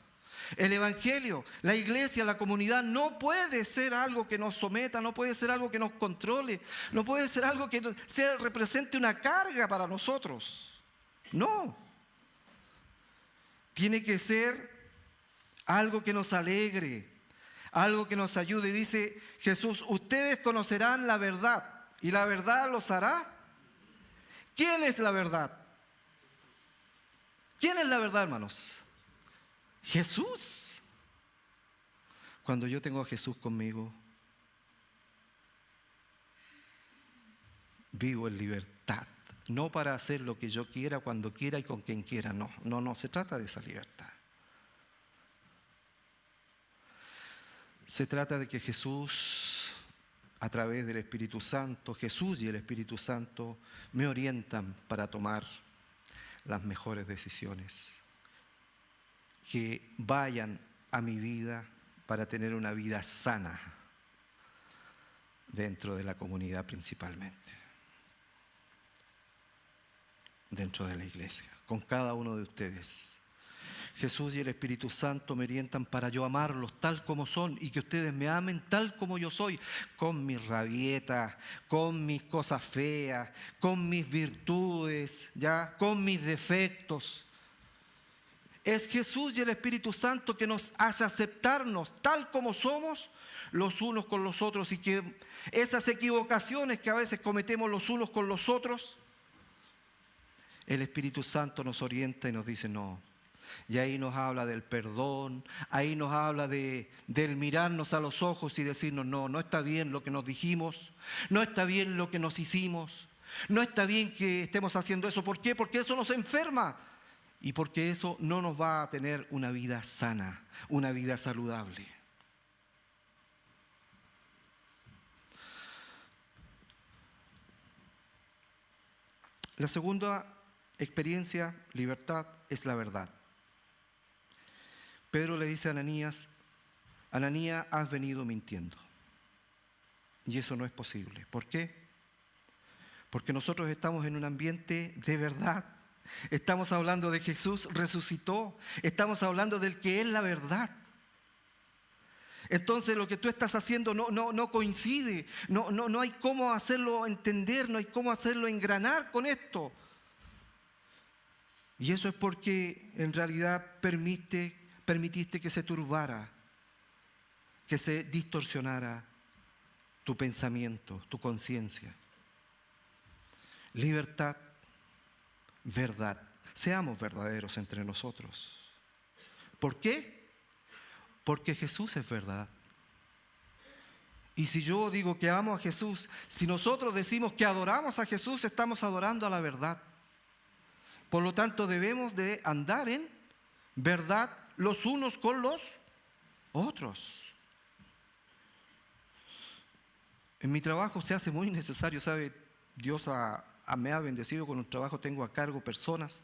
el Evangelio, la iglesia, la comunidad, no puede ser algo que nos someta, no puede ser algo que nos controle, no puede ser algo que represente una carga para nosotros. No. Tiene que ser algo que nos alegre, algo que nos ayude. Dice Jesús, ustedes conocerán la verdad y la verdad los hará. ¿Quién es la verdad? ¿Quién es la verdad, hermanos? Jesús. Cuando yo tengo a Jesús conmigo, vivo en libertad. No para hacer lo que yo quiera, cuando quiera y con quien quiera. No, se trata de esa libertad. Se trata de que Jesús, a través del Espíritu Santo, Jesús y el Espíritu Santo me orientan para tomar las mejores decisiones. Que vayan a mi vida para tener una vida sana dentro de la comunidad principalmente. Dentro de la iglesia, con cada uno de ustedes. Jesús y el Espíritu Santo me orientan para yo amarlos tal como son y que ustedes me amen tal como yo soy, con mis rabietas, con mis cosas feas, con mis virtudes, ¿ya? Con mis defectos. Es Jesús y el Espíritu Santo que nos hace aceptarnos tal como somos los unos con los otros, y que esas equivocaciones que a veces cometemos los unos con los otros, el Espíritu Santo nos orienta y nos dice no. Y ahí nos habla del perdón, ahí nos habla del mirarnos a los ojos y decirnos no está bien lo que nos dijimos, no está bien lo que nos hicimos, no está bien que estemos haciendo eso. ¿Por qué? Porque eso nos enferma y porque eso no nos va a tener una vida sana, una vida saludable. La segunda experiencia, libertad, es la verdad. Pedro le dice a Ananías, Ananías, has venido mintiendo. Y eso no es posible. ¿Por qué? Porque nosotros estamos en un ambiente de verdad. Estamos hablando de Jesús resucitó. Estamos hablando del que es la verdad. Entonces lo que tú estás haciendo no coincide. No hay cómo hacerlo entender, no hay cómo hacerlo engranar con esto. Y eso es porque en realidad permitiste que se turbara, que se distorsionara tu pensamiento, tu conciencia. Libertad, verdad. Seamos verdaderos entre nosotros. ¿Por qué? Porque Jesús es verdad. Y si yo digo que amo a Jesús, si nosotros decimos que adoramos a Jesús, estamos adorando a la verdad. Por lo tanto, debemos de andar en verdad los unos con los otros. En mi trabajo se hace muy necesario, ¿sabe? Dios me ha bendecido con un trabajo, tengo a cargo personas,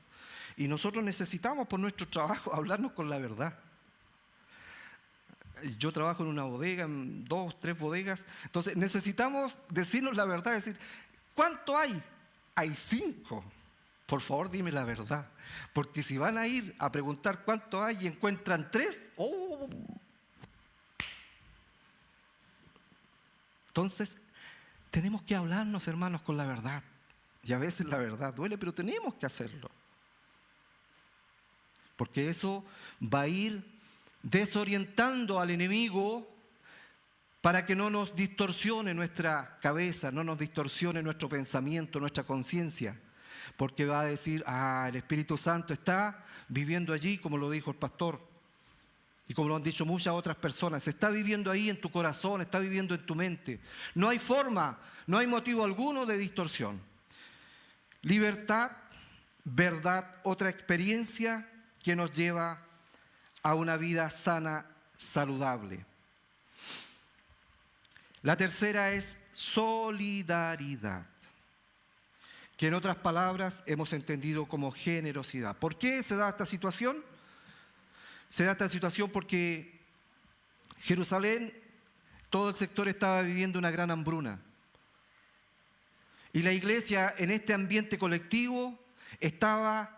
y nosotros necesitamos por nuestro trabajo hablarnos con la verdad. Yo trabajo en una bodega, en 2, 3 bodegas, entonces necesitamos decirnos la verdad, decir, ¿cuánto hay? Hay 5. Por favor, dime la verdad. Porque si van a ir a preguntar cuánto hay y encuentran 3, ¡oh! Entonces, tenemos que hablarnos, hermanos, con la verdad. Y a veces la verdad duele, pero tenemos que hacerlo. Porque eso va a ir desorientando al enemigo para que no nos distorsione nuestra cabeza, no nos distorsione nuestro pensamiento, nuestra conciencia. Porque va a decir, el Espíritu Santo está viviendo allí, como lo dijo el pastor, y como lo han dicho muchas otras personas, está viviendo ahí en tu corazón, está viviendo en tu mente. No hay forma, no hay motivo alguno de distorsión. Libertad, verdad, otra experiencia que nos lleva a una vida sana, saludable. La tercera es solidaridad, que en otras palabras hemos entendido como generosidad. ¿Por qué se da esta situación? Se da esta situación porque Jerusalén, todo el sector estaba viviendo una gran hambruna. Y la iglesia en este ambiente colectivo estaba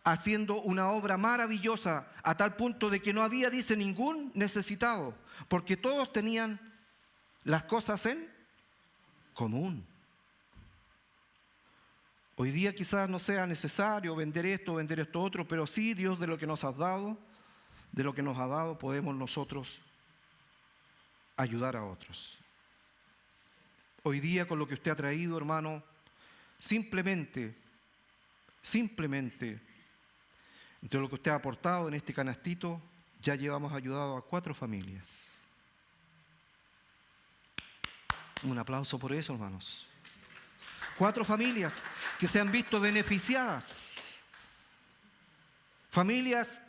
haciendo una obra maravillosa a tal punto de que no había, dice, ningún necesitado, porque todos tenían las cosas en común. Hoy día quizás no sea necesario vender esto otro, pero sí Dios de lo que nos ha dado, podemos nosotros ayudar a otros. Hoy día con lo que usted ha traído, hermano, simplemente, entre lo que usted ha aportado en este canastito, ya llevamos ayudado a 4 familias. Un aplauso por eso, hermanos. 4 familias que se han visto beneficiadas. Familias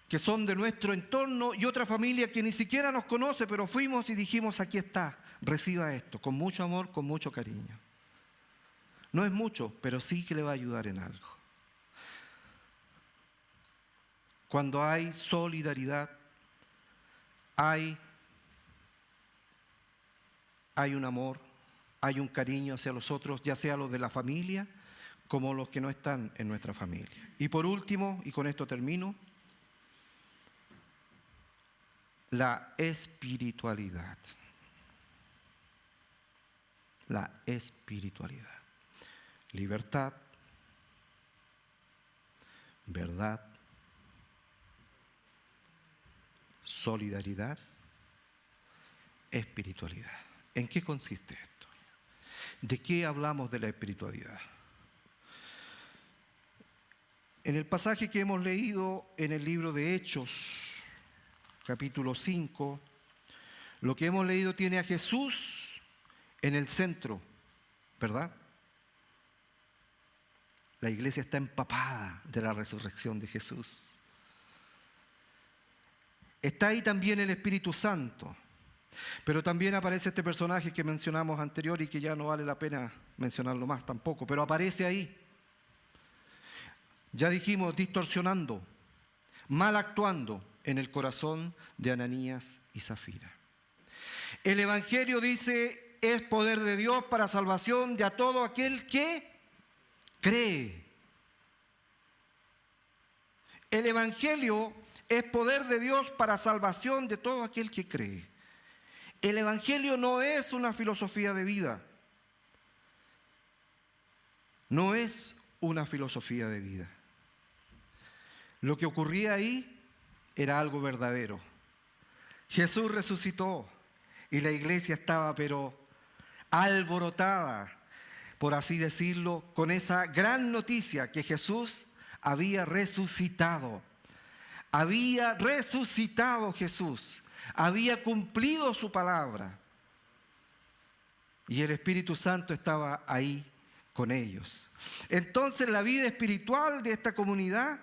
que son de nuestro entorno y otra familia que ni siquiera nos conoce, pero fuimos y dijimos, aquí está, reciba esto, con mucho amor, con mucho cariño. No es mucho, pero sí que le va a ayudar en algo. Cuando hay solidaridad, hay un amor, hay un cariño hacia los otros, ya sea los de la familia como los que no están en nuestra familia. Y por último, y con esto termino, la espiritualidad. La espiritualidad. Libertad, verdad, solidaridad, espiritualidad. ¿En qué consiste esto? ¿De qué hablamos de la espiritualidad? En el pasaje que hemos leído en el libro de Hechos, capítulo 5, lo que hemos leído tiene a Jesús en el centro, ¿verdad? La iglesia está empapada de la resurrección de Jesús. Está ahí también el Espíritu Santo. Pero también aparece este personaje que mencionamos anterior y que ya no vale la pena mencionarlo más tampoco, pero aparece ahí. Ya dijimos, distorsionando, mal actuando en el corazón de Ananías y Zafira. El Evangelio dice, es poder de Dios para salvación de a todo aquel que cree. El Evangelio es poder de Dios para salvación de todo aquel que cree. El Evangelio no es una filosofía de vida. No es una filosofía de vida. Lo que ocurría ahí era algo verdadero. Jesús resucitó y la iglesia estaba pero alborotada, por así decirlo, con esa gran noticia que Jesús había resucitado. Había resucitado Jesús. Había cumplido su palabra y el Espíritu Santo estaba ahí con ellos. Entonces la vida espiritual de esta comunidad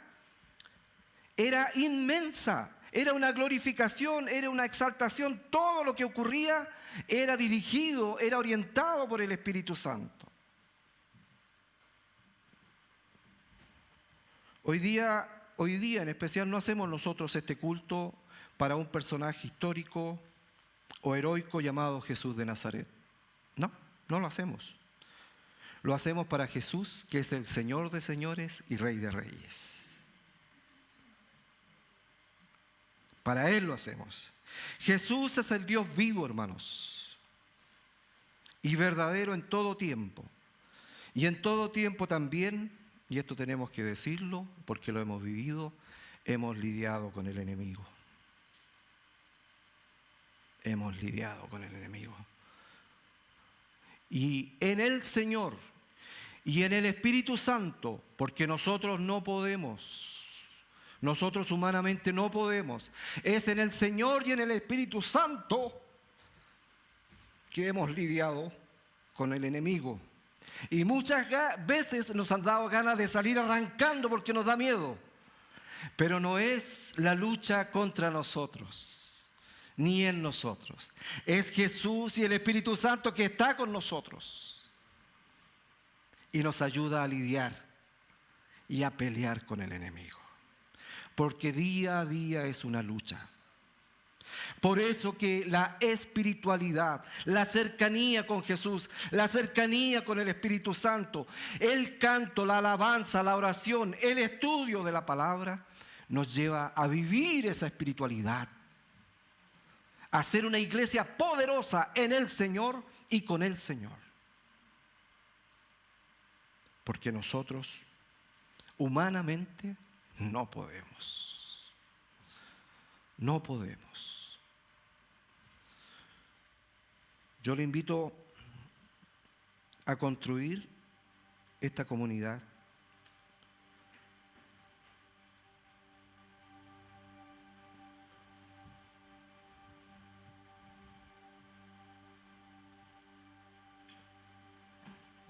era inmensa, era una glorificación, era una exaltación. Todo lo que ocurría era dirigido, era orientado por el Espíritu Santo. Hoy día en especial no hacemos nosotros este culto para un personaje histórico o heroico llamado Jesús de Nazaret. No lo hacemos. Lo hacemos para Jesús, que es el Señor de señores y Rey de reyes. Para Él lo hacemos. Jesús es el Dios vivo, hermanos, y verdadero en todo tiempo. Y en todo tiempo también, y esto tenemos que decirlo porque lo hemos vivido, hemos lidiado con el enemigo. Hemos lidiado con el enemigo. Y en el Señor y en el Espíritu Santo, porque nosotros no podemos, nosotros humanamente no podemos, es en el Señor y en el Espíritu Santo que hemos lidiado con el enemigo. Y muchas veces nos han dado ganas de salir arrancando porque nos da miedo. Pero no es la lucha contra nosotros, ni en nosotros. Es Jesús y el Espíritu Santo que está con nosotros y nos ayuda a lidiar y a pelear con el enemigo. Porque día a día es una lucha. Por eso que la espiritualidad, la cercanía con Jesús, la cercanía con el Espíritu Santo, el canto, la alabanza, la oración, el estudio de la palabra, nos lleva a vivir esa espiritualidad, a ser una iglesia poderosa en el Señor y con el Señor. Porque nosotros, humanamente, no podemos. No podemos. Yo le invito a construir esta comunidad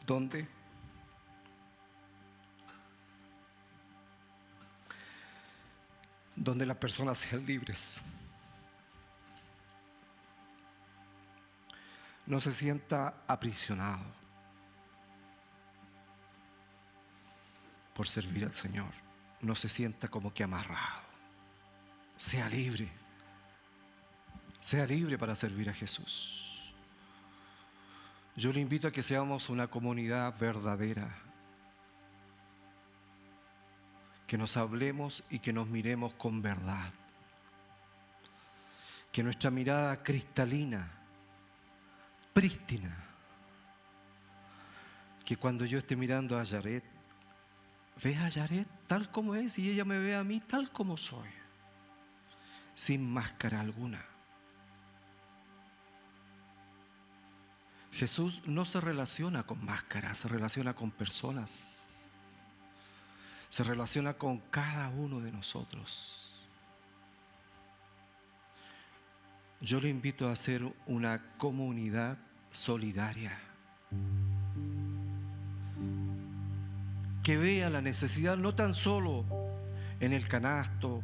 donde las personas sean libres. No se sienta aprisionado por servir al Señor. No se sienta como que amarrado. Sea libre. Sea libre para servir a Jesús. Yo le invito a que seamos una comunidad verdadera. Que nos hablemos y que nos miremos con verdad. Que nuestra mirada cristalina, prístina, que cuando yo esté mirando a Yaret, vea a Yaret tal como es y ella me ve a mí tal como soy, sin máscara alguna. Jesús no se relaciona con máscaras, se relaciona con personas, se relaciona con cada uno de nosotros. Yo le invito a hacer una comunidad solidaria, que vea la necesidad no tan solo en el canasto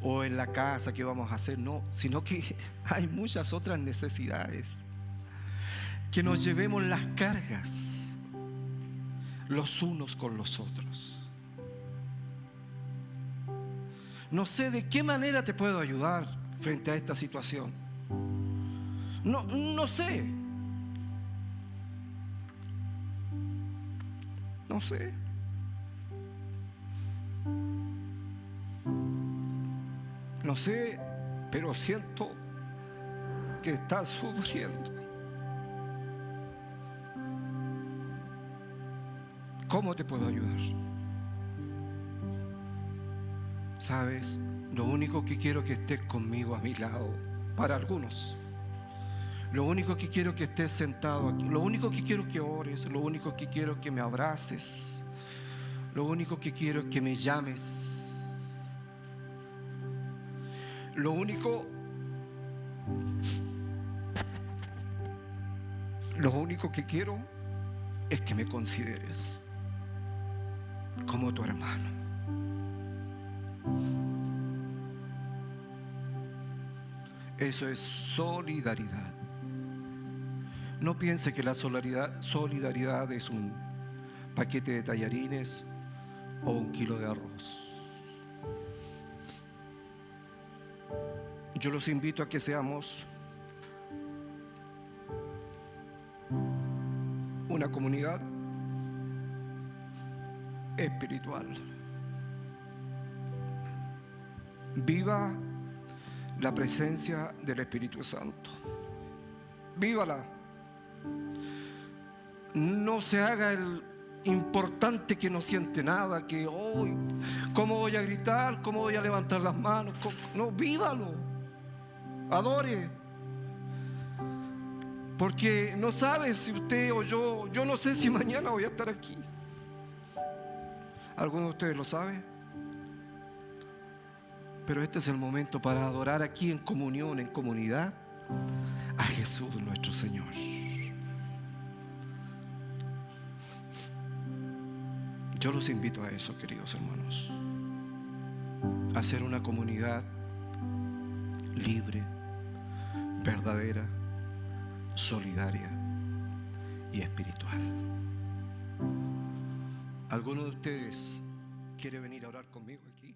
o en la casa que vamos a hacer, no, sino que hay muchas otras necesidades. Que nos llevemos las cargas los unos con los otros. No sé de qué manera te puedo ayudar frente a esta situación. No sé. No sé. No sé, pero siento que estás sufriendo. ¿Cómo te puedo ayudar? Sabes, lo único que quiero es que estés conmigo a mi lado, para algunos. Lo único que quiero es que estés sentado aquí. Lo único que quiero es que ores. Lo único que quiero es que me abraces. Lo único que quiero es que me llames. Lo único que quiero es que me consideres como tu hermano. Eso es solidaridad. No piense que la solidaridad es un paquete de tallarines o un kilo de arroz. Yo los invito a que seamos una comunidad espiritual. Viva la presencia del Espíritu Santo. Vívala. No se haga el importante que no siente nada, que hoy, ¿cómo voy a gritar? ¿Cómo voy a levantar las manos? No, vívalo. Adore. Porque no sabe si usted o yo no sé si mañana voy a estar aquí. ¿Alguno de ustedes lo sabe? Pero este es el momento para adorar aquí en comunión, en comunidad, a Jesús nuestro Señor. Yo los invito a eso, queridos hermanos, a ser una comunidad libre, verdadera, solidaria y espiritual. ¿Alguno de ustedes quiere venir a orar conmigo aquí?